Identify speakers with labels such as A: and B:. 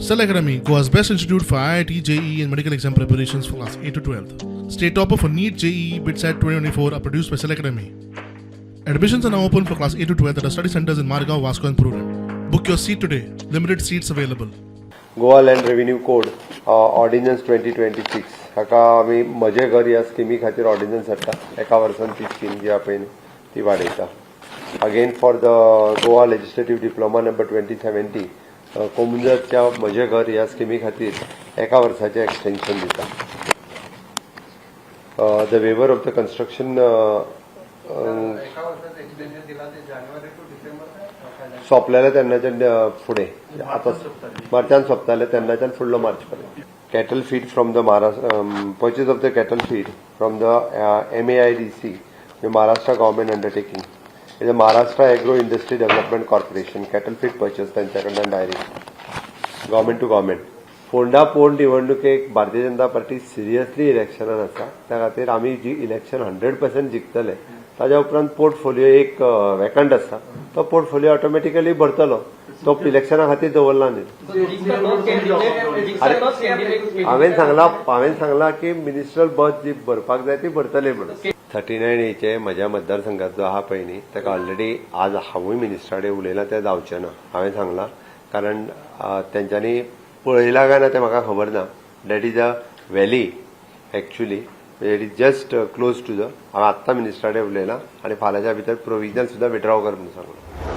A: Sanquelim, Goa's best institute for IIT, JEE and medical exam preparations for class 8 to 12th. State topper for NEET JEE BITSAT 2024 are produced by Sanquelim. Admissions are now open for class 8 to 12th at our study centers in Margao, Vasco and Prudent. Book your seat today. Limited seats available.
B: Goa land revenue code ordnance 2026 हाका आमी म्हजे घर ह्या स्किमी खातीर ordnance हाडटा. एका वर्सान ती स्कीम जी आहा पळय ती वाडयता. Again for the Goa legislative diploma number 2070 कोमुंजरच्या म्हजे घर ह्या स्किमी खातीर एका वर्साचें एक्सटेन्शन दिता. द वेवर ऑफ द कन्स्ट्रक्शन सोंपलेले तेन्नाच्यान फुडें आतां मार्चान सोंपताले तेन्नाच्यान फुडलो मार्च पर्यंत. Cattle feed from the Maharashtra purchase of the cattle feed from the MAIDC Maharashtra government undertaking is a Maharashtra agro industry development corporation. Cattle feed purchase त्यांच्या कडल्यान direct government to government. Ponda पोट निवडणुकेक भारतीय जनता पार्टी सिरियसली इलेक्शनान आसा. त्या खातीर आमी जी इलेक्शन 100% जिखतले. ताज्या उपरांत पोर्टफोलिओ एक वॅकंट आसा तो पोर्टफोलिओ ऑटोमॅटिकली भरतलो. तो इलेक्शना खातीर दवरला न्ही. हांवें सांगला की मिनिस्ट्रल बस जी भरपाक जाय ती भरतले म्हणून. 39A म्हज्या मतदारसंघात जो आहा पळय न्ही ताका ऑलरेडी आज हांवूय मिनिस्टराडे उलयलां तें जावचें ना. हांवें सांगलां कारण तेंच्यांनी पळयलां काय ना तें म्हाका खबर ना. That is a valley actually it is just close to the. हांवें आत्तां मिनिस्टराडे उलयलां आनी फाल्यांच्या भितर प्रोविजन सुद्दां विड्रॉ कर म्हणून सांगलां.